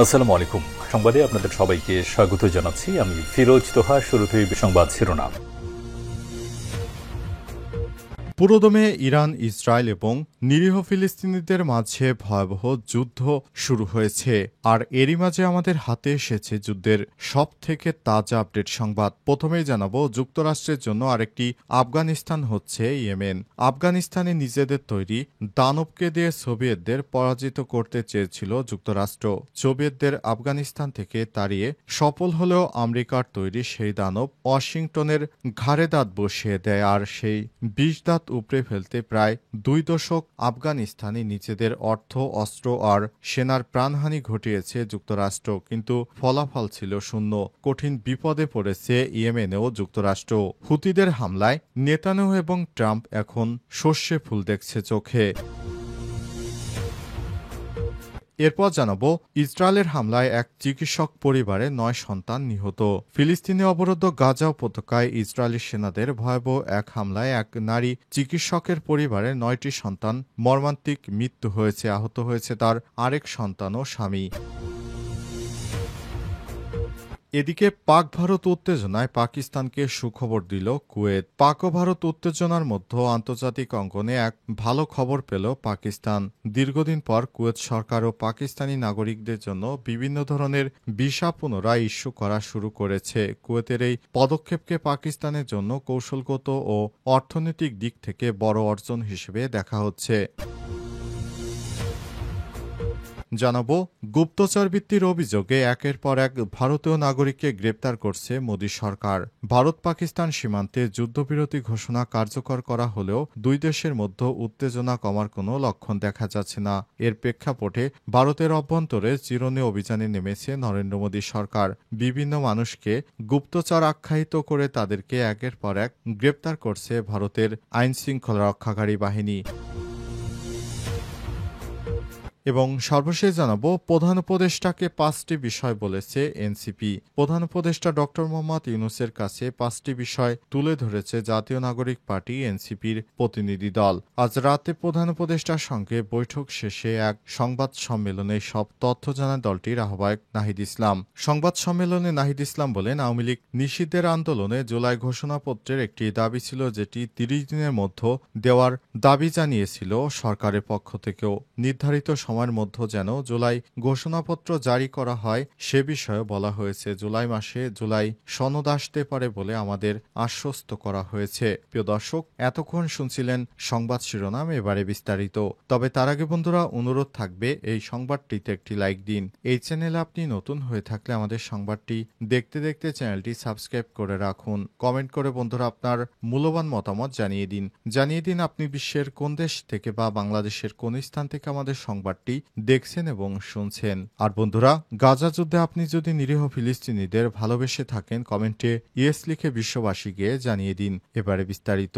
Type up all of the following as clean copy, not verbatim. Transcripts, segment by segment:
আসসালামু আলাইকুম। সংবাদে আপনাদের সবাইকে স্বাগত জানাচ্ছি। আমি ফিরোজ তোহা। শুরুতেই সংবাদ শিরোনাম। পুরোদমে ইরান, ইসরায়েল এবং নিরীহ ফিলিস্তিনিদের মাঝে ভয়াবহ যুদ্ধ শুরু হয়েছে। আর এরই মাঝে আমাদের হাতে এসেছে যুদ্ধের সব থেকে তাজা আপডেট সংবাদ। প্রথমেই জানাবো, যুক্তরাষ্ট্রের জন্য আরেকটি আফগানিস্তান হচ্ছে ইয়েমেন। আফগানিস্তানে নিজেদের তৈরি দানবকে দিয়ে সোভিয়েতদের পরাজিত করতে চেয়েছিল যুক্তরাষ্ট্র। সোভিয়েতদের আফগানিস্তান থেকে তাড়িয়ে সফল হলেও আমেরিকার তৈরি সেই দানব ওয়াশিংটনের ঘাড়ে দাঁত বসিয়ে দেয়। আর সেই ২০ দাঁত উপড়ে ফেলতে প্রায় ২ দশক আফগানিস্তানে নিজেদের অর্থ, অস্ত্র আর সেনার প্রাণহানি ঘটিয়েছে যুক্তরাষ্ট্র, কিন্তু ফলাফল ছিল শূন্য। কঠিন বিপদে পড়েছে ইয়েমেনেও যুক্তরাষ্ট্র। হুতিদের হামলায় নেতানিয়াহু এবং ট্রাম্প এখন সর্ষে ফুল দেখছে চোখে। এরপর জানাবো, ইসরায়েলের হামলায় এক চিকিৎসক পরিবারে ৯ সন্তান নিহত। ফিলিস্তিনে অবরুদ্ধ গাজা উপত্যকায় ইসরায়েলি সেনাদের ভয়াবহ এক হামলায় এক নারী চিকিৎসকের পরিবারে ৯টি সন্তান মর্মান্তিক মৃত্যু হয়েছে। আহত হয়েছে তার আরেক সন্তান ও স্বামী। এদিকে পাক ভারত উত্তেজনায় পাকিস্তানকে সুখবর দিল কুয়েত। পাক ও ভারত উত্তেজনার মধ্যে আন্তর্জাতিক অঙ্গনে এক ভালো খবর পেল পাকিস্তান। দীর্ঘদিন পর কুয়েত সরকার ও পাকিস্তানি নাগরিকদের জন্য বিভিন্ন ধরনের ভিসা পুনরায় ইস্যু করা শুরু করেছে। কুয়েতের এই পদক্ষেপকে পাকিস্তানের জন্য কৌশলগত ও অর্থনৈতিক দিক থেকে বড় অর্জন হিসেবে দেখা হচ্ছে। জানাবো, গুপ্তচরবৃত্তির অভিযোগে একের পর এক ভারতীয় নাগরিককে গ্রেপ্তার করছে মোদী সরকার। ভারত পাকিস্তান সীমান্তে যুদ্ধবিরতি ঘোষণা কার্যকর করা হলেও দুই দেশের মধ্যে উত্তেজনা কমার কোনো লক্ষণ দেখা যাচ্ছে না। এর প্রেক্ষাপটে ভারতের অভ্যন্তরে চিরুনি অভিযানে নেমেছে নরেন্দ্র মোদী সরকার। বিভিন্ন মানুষকে গুপ্তচর আখ্যায়িত করে তাদেরকে একের পর এক গ্রেপ্তার করছে ভারতের আইনশৃঙ্খলা রক্ষাকারী বাহিনী। এবং সর্বশেষ জানাবো, প্রধান উপদেষ্টাকে ৫টি বিষয় বলেছে এনসিপি। প্রধান উপদেষ্টা ড মোহাম্মদ ইউনূসের কাছে ৫টি বিষয় তুলে ধরেছে জাতীয় নাগরিক পার্টি এনসিপির প্রতিনিধি দল। আজ রাতে প্রধান উপদেষ্টার সঙ্গে বৈঠক শেষে এক সংবাদ সম্মেলনে সব তথ্য জানান দলটির আহ্বায়ক নাহিদ ইসলাম। সংবাদ সম্মেলনে নাহিদ ইসলাম বলেন, আওয়ামী লীগ নিষিদ্ধের আন্দোলনে জুলাই ঘোষণাপত্রের একটি দাবি ছিল, যেটি ৩০ দিনের মধ্যে দেওয়ার দাবি জানিয়েছিল সরকারের পক্ষ থেকেও। নির্ধারিত সময়ের মধ্যে যেন জুলাই ঘোষণাপত্র জারি করা হয় সে বিষয়ে বলা হয়েছে। জুলাই মাসে জুলাই সনদ আসতে পারে বলে আমাদের আশ্বস্ত করা হয়েছে। প্রিয় দর্শক, এতক্ষণ শুনছিলেন সংবাদ শিরোনাম, এবারে বিস্তারিত। তবে তার আগে বন্ধুরা, অনুরোধ থাকবে এই সংবাদটিতে একটি লাইক দিন। এই চ্যানেলে আপনি নতুন হয়ে থাকলে আমাদের সংবাদটি দেখতে দেখতে চ্যানেলটি সাবস্ক্রাইব করে রাখুন। কমেন্ট করে বন্ধুরা আপনার মূল্যবান মতামত জানিয়ে দিন আপনি বিশ্বের কোন দেশ থেকে বা বাংলাদেশের কোন স্থান থেকে আমাদের সংবাদটি দেখছেন এবং শুনছেন। আর বন্ধুরা, গাজা যুদ্ধে আপনি যদি নিরীহ ফিলিস্তিনিদের ভালোবেসে থাকেন, কমেন্টে ইয়েস লিখে বিশ্ববাসীকে জানিয়ে দিন। এবারে বিস্তারিত।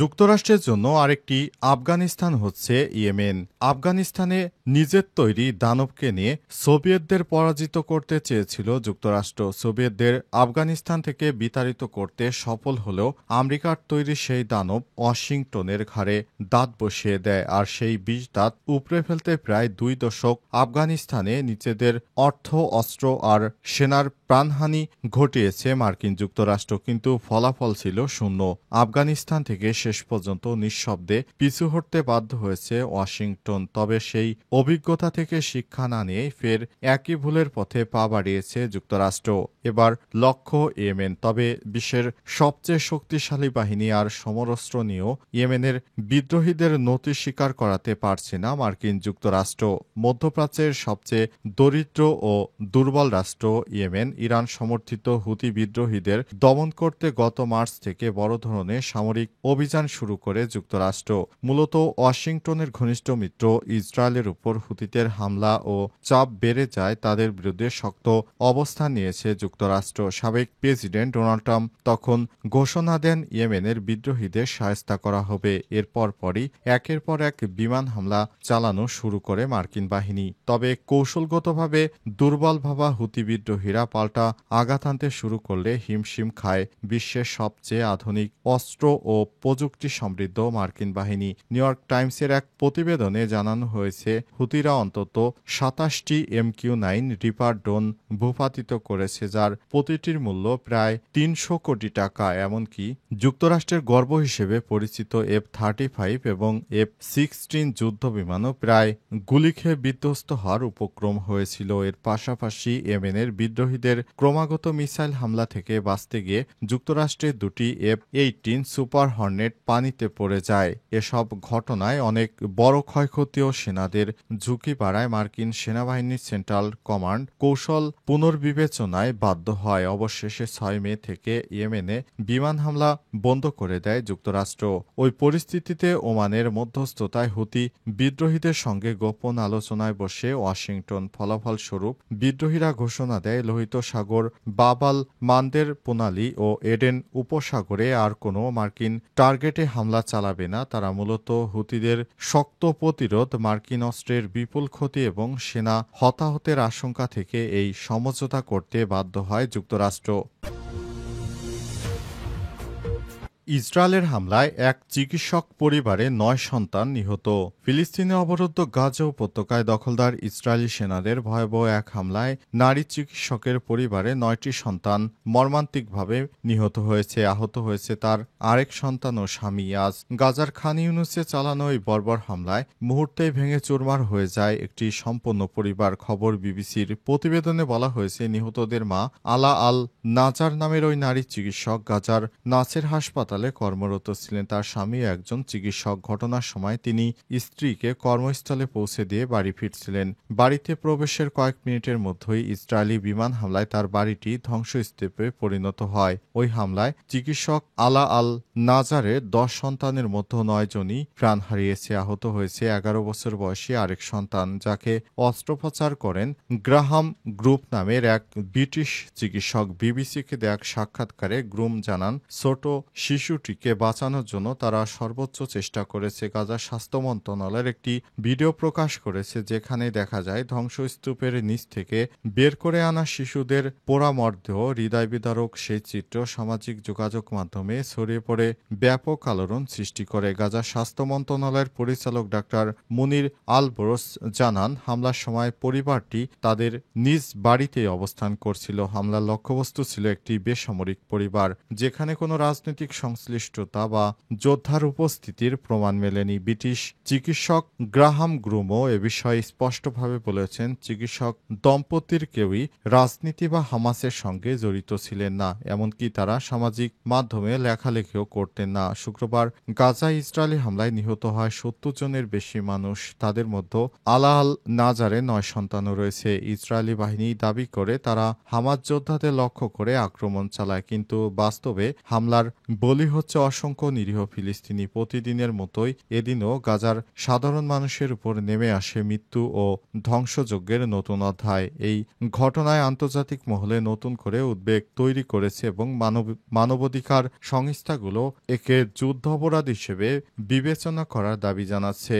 যুক্তরাষ্ট্রের জন্য আরেকটি আফগানিস্তান হচ্ছে ইয়েমেন। আফগানিস্তানে নিজের তৈরি দানবকে নিয়ে সোভিয়েতদের পরাজিত করতে চেয়েছিল যুক্তরাষ্ট্র। সোভিয়েতদের আফগানিস্তান থেকে বিতাড়িত করতে সফল হলেও আমেরিকার তৈরি সেই দানব ওয়াশিংটনের ঘাড়ে দাঁত বসিয়ে দেয়। আর সেই ২০ দাঁত উপড়ে ফেলতে প্রায় ২ দশক আফগানিস্তানে নিজেদের অর্থ, অস্ত্র আর সেনার প্রাণহানি ঘটিয়েছে মার্কিন যুক্তরাষ্ট্র, কিন্তু ফলাফল ছিল শূন্য। আফগানিস্তান থেকে শেষ পর্যন্ত নিঃশব্দে পিছু হটতে বাধ্য হয়েছে ওয়াশিংটন। তবে সেই অভিজ্ঞতা থেকে শিক্ষা না নিয়ে ফের একই ভুলের পথে পা বাড়িয়েছে যুক্তরাষ্ট্র। এবার লক্ষ্য ইয়েমেন। তবে বিশ্বের সবচেয়ে শক্তিশালী বাহিনী আর সমরস্ত্র নিয়েও ইয়েমেনের বিদ্রোহীদের নতি স্বীকার করাতে পারছে না মার্কিন যুক্তরাষ্ট্র। মধ্যপ্রাচ্যের সবচেয়ে দরিদ্র ও দুর্বল রাষ্ট্র ইয়েমেন ইরান সমর্থিত হুতি বিদ্রোহীদের দমন করতে গত মার্চ থেকে বড় ধরনের সামরিক অভিযান শুরু করে যুক্তরাষ্ট্র। মূলত ওয়াশিংটনের ঘনিষ্ঠ মিত্র ইসরায়েলের উপর হুতিদের হামলা ও চাপ বেড়ে যায় তাদের বিরুদ্ধে শক্ত অবস্থান নিয়েছে যুক্তরাষ্ট্র। সাবেক প্রেসিডেন্ট ডোনাল্ড ট্রাম্প তখন ঘোষণা দেন ইয়েমেনের বিদ্রোহীদের শায়েস্তা করা হবে। এরপর পরই একের পর এক বিমান হামলা চালানো শুরু করে মার্কিন বাহিনী। তবে কৌশলগতভাবে দুর্বল ভাবা হুতি বিদ্রোহীরা পাল্টা আঘাত আনতে শুরু করলে হিমশিম খায় বিশ্বের সবচেয়ে আধুনিক অস্ত্র ও প্রযুক্তি প্রযুক্তি সমৃদ্ধ মার্কিন বাহিনী। নিউ ইয়র্ক টাইমসের এক প্রতিবেদনে জানানো হয়েছে, হুতিরা অন্তত ২৭টি MQ-9 রিপার ড্রোন ভূপাতিত করেছে, যার প্রতিটির মূল্য প্রায় ৩০০ কোটি টাকা। এমনকি যুক্তরাষ্ট্রের গর্ব হিসেবে পরিচিত F-35 এবং F-16 যুদ্ধ বিমানও প্রায় গুলি খেয়ে বিধ্বস্ত হওয়ার উপক্রম হয়েছিল। এর পাশাপাশি ইয়েমেনের বিদ্রোহীদের ক্রমাগত মিসাইল হামলা থেকে বাঁচতে গিয়ে যুক্তরাষ্ট্রের দুটি F-18 সুপার হর্নেট পানিতে পড়ে যায়। এসব ঘটনায় অনেক বড় ক্ষয়ক্ষতি ও সেনাদের ঝুঁকি বাড়ায় মার্কিন সেনাবাহিনীর সেন্ট্রাল কমান্ড কৌশল পুনর্বিবেচনায় বাধ্য হয়। অবশেষে ৬ মে থেকে ইয়েমেনে বিমান হামলা বন্ধ করে দেয় যুক্তরাষ্ট্র। ওই পরিস্থিতিতে ওমানের মধ্যস্থতায় হুতি বিদ্রোহীদের সঙ্গে গোপন আলোচনায় বসে ওয়াশিংটন। ফলাফলস্বরূপ বিদ্রোহীরা ঘোষণা দেয় লোহিত সাগর, বাব-আল মানদের প্রণালী ও এডেন উপসাগরে আর কোনো মার্কিন টার্গেটে হামলা চালাবে না। তারা মূলত হুতিদের শক্ত প্রতিরোধ, মার্কিন অস্ত্রের বিপুল ক্ষতি এবং সেনা হতাহতের আশঙ্কা থেকে এই সমঝোতা করতে বাধ্য হয় যুক্তরাষ্ট্র। ইসরায়েলের হামলায় এক চিকিৎসক পরিবারে ৯ সন্তান নিহত। ফিলিস্তিনে অবরুদ্ধ গাজা উপত্যকায় দখলদার ইসরায়েলি সেনাদের ভয়াবহ এক হামলায় নারী চিকিৎসকের পরিবারে ৯টি সন্তান মর্মান্তিকভাবে নিহত হয়েছে। আহত হয়েছে তার আরেক সন্তান ও স্বামী। আজ গাজার খান ইউনুসে চালানো এই বর্বর হামলায় মুহূর্তেই ভেঙে চুরমার হয়ে যায় একটি সম্পূর্ণ পরিবার। খবর বিবিসির। প্রতিবেদনে বলা হয়েছে, নিহতদের মা আলা আল নাজার নামের ওই নারী চিকিৎসক গাজার নাসের হাসপাতালে কর্মরত ছিলেন। তার স্বামী একজন চিকিৎসক। ঘটনার সময় তিনি স্ত্রীকে কর্মস্থলে পৌঁছে দিয়ে বাড়ি ফিরছিলেন। বাড়িতে প্রবেশের কয়েক মিনিটের মধ্যেই ইসরায়েলি বিমান হামলায় তার বাড়িটি ধ্বংসস্তূপে পরিণত হয়। ওই হামলায় চিকিৎসক আলা আল নাজারের ১০ সন্তানের মধ্যে ৯ জনই প্রাণ হারিয়েছে। আহত হয়েছে ১১ বছর বয়সী আরেক সন্তান, যাকে অস্ত্রোপচার করেন গ্রাহাম গ্রুপ নামের এক ব্রিটিশ চিকিৎসক। বিবিসিকে দেয়া এক সাক্ষাৎকারে গ্রুম জানান, ছোট শিশুটিকে বাঁচানোর জন্য তারা সর্বোচ্চ চেষ্টা করেছে। গাজা স্বাস্থ্য মন্ত্রণালয়ের একটি ভিডিও প্রকাশ করেছে, যেখানে দেখা যায় ধ্বংসস্তূপের নিচ থেকে বের করে আনা শিশুদের পোড়া মরদেহ। হৃদয় বিদারক সেই চিত্র সামাজিক যোগাযোগ মাধ্যমে ছড়িয়ে পড়ে ব্যাপক আলোড়ন সৃষ্টি করে। গাজা স্বাস্থ্য মন্ত্রণালয়ের পরিচালক ডাক্তার মুনির আলবোরস জানান, হামলার সময় পরিবারটি তাদের নিজ বাড়িতেই অবস্থান করছিল। হামলার লক্ষ্যবস্তু ছিল একটি বেসামরিক পরিবার, যেখানে কোনো রাজনৈতিক সংশ্লিষ্টতা বা যোদ্ধার উপস্থিতির প্রমাণ মেলেনি। ব্রিটিশ চিকিৎসক গ্রাহাম গ্রুমও এ বিষয়ে স্পষ্টভাবে বলেছেন, চিকিৎসক দম্পতির কেউই রাজনীতি বা হামাসের সঙ্গে জড়িত ছিলেন না, এমনকি তারা সামাজিক মাধ্যমে লেখালেখিও করতেন না। শুক্রবার গাজায় ইসরায়েলি হামলায় নিহত হয় ৭০ জনের বেশি মানুষ। তাদের মধ্যে আলা আল নাজারের ৯ সন্তানও রয়েছে। ইসরায়েলি বাহিনী দাবি করে তারা হামাস যোদ্ধাদের লক্ষ্য করে আক্রমণ চালায়, কিন্তু বাস্তবে হামলার বলি হচ্ছে অসংখ্য নিরীহ ফিলিস্তিনি। প্রতিদিনের মতোই এদিনও গাজার সাধারণ মানুষের উপর নেমে আসে মৃত্যু ও ধ্বংসযজ্ঞের নতুন অধ্যায়। এই ঘটনায় আন্তর্জাতিক মহলে নতুন করে উদ্বেগ তৈরি করেছে এবং মানবাধিকার সংস্থাগুলো একে যুদ্ধাপরাধ হিসেবে বিবেচনা করার দাবি জানাচ্ছে।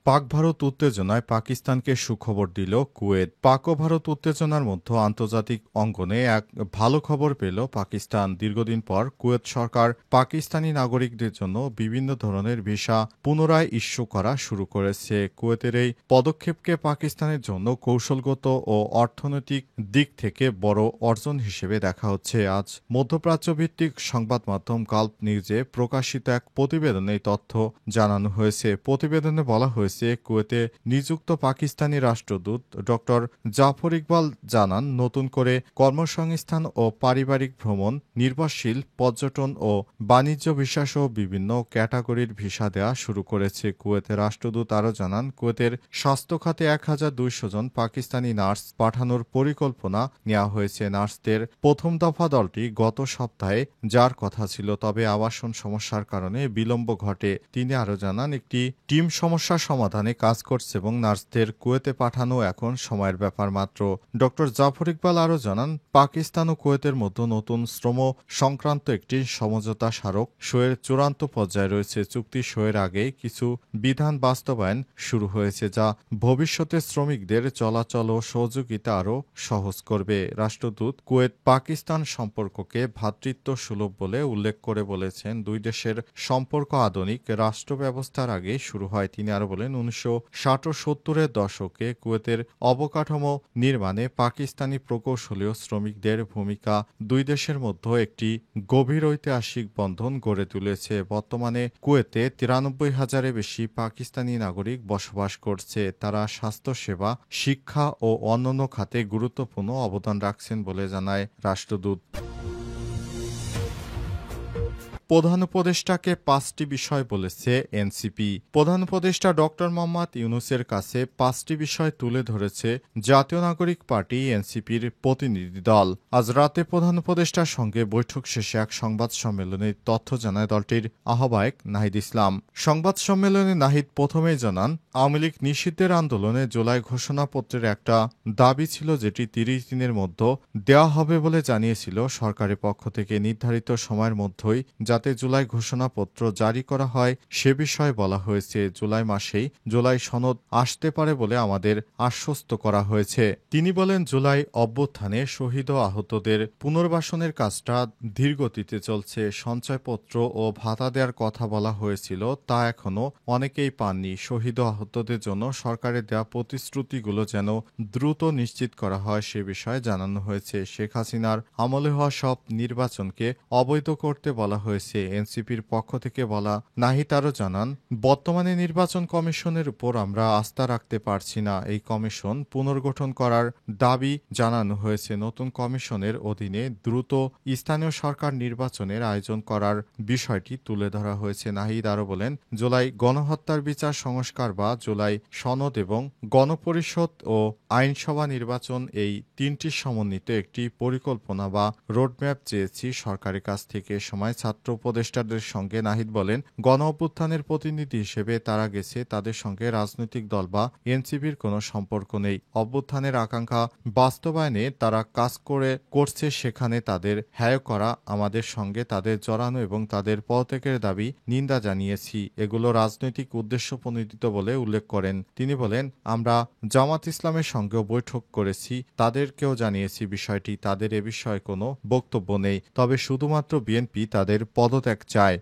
পাক ভারত উত্তেজনায় পাকিস্তানকে সুখবর দিল কুয়েত। পাক ও ভারত উত্তেজনার মধ্যে আন্তর্জাতিক অঙ্গনে এক ভালো খবর পেল পাকিস্তান। দীর্ঘদিন পর কুয়েত সরকার পাকিস্তানি নাগরিকদের জন্য বিভিন্ন ধরনের ভিসা পুনরায় ইস্যু করা শুরু করেছে। কুয়েতের এই পদক্ষেপকে পাকিস্তানের জন্য কৌশলগত ও অর্থনৈতিক দিক থেকে বড় অর্জন হিসেবে দেখা হচ্ছে। আজ মধ্যপ্রাচ্য ভিত্তিক সংবাদ মাধ্যম গালফ নিউজে প্রকাশিত এক প্রতিবেদনে এই তথ্য জানানো হয়েছে। প্রতিবেদনে বলা হয়েছে, কুয়েতে নিযুক্ত পাকিস্তানি রাষ্ট্রদূত ডক্টর জাফর ইকবাল জানান, নতুন করে কর্মসংস্থান ও পারিবারিক ভ্রমণ, নির্ভরশীল পর্যটন ও বাণিজ্য ভিসা সহ বিভিন্ন ক্যাটাগরির ভিসা দেওয়া শুরু করেছে। কুয়েতের রাষ্ট্রদূত আরও জানান, কুয়েতের স্বাস্থ্য খাতে ১,২০০ জন পাকিস্তানি নার্স পাঠানোর পরিকল্পনা নেওয়া হয়েছে। নার্সদের প্রথম দফা দলটি গত সপ্তাহে যার কথা ছিল, তবে আবাসন সমস্যার কারণে বিলম্ব ঘটে। তিনি আরও জানান, একটি টিম সমস্যা সমাধান সমাধানে কাজ করছে এবং নার্সদের কুয়েতে পাঠানো এখন সময়ের ব্যাপার মাত্র। ড জাফর ইকবাল আরও জানান, পাকিস্তান ও কুয়েতের মধ্যে নতুন শ্রম সংক্রান্ত একটি সমঝোতা স্মারক সইয়ের চূড়ান্ত পর্যায়ে রয়েছে। চুক্তি সইয়ের আগে কিছু বিধান বাস্তবায়ন শুরু হয়েছে, যা ভবিষ্যতে শ্রমিকদের চলাচল ও সহযোগিতা আরও সহজ করবে। রাষ্ট্রদূত কুয়েত পাকিস্তান সম্পর্ককে ভ্রাতৃত্ব সুলভ বলে উল্লেখ করে বলেছেন, দুই দেশের সম্পর্ক আধুনিক রাষ্ট্র ব্যবস্থার আগে শুরু হয়। তিনি আরও বলেন, 1960 ও 70-এর দশকে কুয়েতের অবকাঠামো নির্মাণে পাকিস্তানি প্রকৌশলী ও শ্রমিকদের ভূমিকা দুই দেশের মধ্যে একটি গভীর ঐতিহাসিক বন্ধন গড়ে তুলেছে। বর্তমানে কুয়েতে 93,000-এর বেশি পাকিস্তানি নাগরিক বসবাস করছে। তারা স্বাস্থ্যসেবা, শিক্ষা ও অন্যান্য খাতে গুরুত্বপূর্ণ অবদান রাখছেন বলে জানায় রাষ্ট্রদূত। প্রধান উপদেষ্টাকে 5টি বিষয় বলেছে এনসিপি। প্রধান উপদেষ্টা ডক্টর মোহাম্মদ ইউনূসের কাছে 5টি বিষয় তুলে ধরেছে জাতীয় নাগরিক পার্টি এনসিপির প্রতিনিধি দল। আজ রাতে প্রধান উপদেষ্টার সঙ্গে বৈঠক শেষে এক সংবাদ সম্মেলনে তথ্য জানায় দলটির আহ্বায়ক নাহিদ ইসলাম। সংবাদ সম্মেলনে নাহিদ প্রথমেই জানান, আওয়ামী লীগ নিষিদ্ধের আন্দোলনে জুলাই ঘোষণাপত্রের একটা দাবি ছিল, যেটি 30 দিনের মধ্যে দেওয়া হবে বলে জানিয়েছিল সরকারের পক্ষ থেকে। নির্ধারিত সময়ের মধ্যেই যাতে জুলাই ঘোষণাপত্র জারি করা হয় সে বিষয়ে বলা হয়েছে। জুলাই মাসেই জুলাই সনদ আসতে পারে বলে আমাদের আশ্বস্ত করা হয়েছে। তিনি বলেন, জুলাই অভ্যুত্থানে শহীদ ও আহতদের পুনর্বাসনের কাজটা ধীরগতিতে চলছে। সঞ্চয়পত্র ও ভাতা দেওয়ার কথা বলা হয়েছিল, তা এখনো অনেকেই পাননি। শহীদ ও আহতদের জন্য সরকারের দেওয়া প্রতিশ্রুতিগুলো যেন দ্রুত নিশ্চিত করা হয় সে বিষয়ে জানানো হয়েছে। শেখ হাসিনার আমলে হওয়া সব নির্বাচনকে অবৈধ করতে বলা হয়েছে এনসিপির পক্ষ থেকে বলা। নাহিদ আরও জানান, বর্তমানে নির্বাচন কমিশনের উপর আমরা আস্থা রাখতে পারছি না। এই কমিশন পুনর্গঠন করার দাবি জানানো হয়েছে। নতুন কমিশনের অধীনে দ্রুত স্থানীয় সরকার নির্বাচনের আয়োজন করার বিষয়টি তুলে ধরা হয়েছে। নাহিদ আরও বলেন, জুলাই গণহত্যার বিচার সংস্কার বা জুলাই সনদ এবং গণপরিষদ ও আইনসভা নির্বাচন, এই 3টি সমন্বিত একটি পরিকল্পনা বা রোডম্যাপ চেয়েছি সরকারের কাছ থেকে। সময় ছাত্র উপদেষ্টাদের সঙ্গে নাহিদ বলেন, গণ অভ্যুত্থানের প্রতিনিধি হিসেবে তারা গেছে, তাদের সঙ্গে রাজনৈতিক দল বা এনসিপির কোনো সম্পর্ক নেই। অভ্যুত্থানের আকাঙ্ক্ষা বাস্তবায়নে তারা কাজ করছে, সেখানে তাদের হেয় করা, আমাদের সঙ্গে তাদের জড়ানো এবং তাদের পদত্যাগের দাবি নিন্দা জানিয়েছি। এগুলো রাজনৈতিক উদ্দেশ্য প্রণোদিত বলে উল্লেখ করেন। তিনি বলেন, আমরা জামাত ইসলামের সঙ্গেও বৈঠক করেছি, তাদেরকেও জানিয়েছি বিষয়টি। তাদের এ বিষয়ে কোনো বক্তব্য নেই, তবে শুধুমাত্র বিএনপি তাদের পদত্যাগ চায়।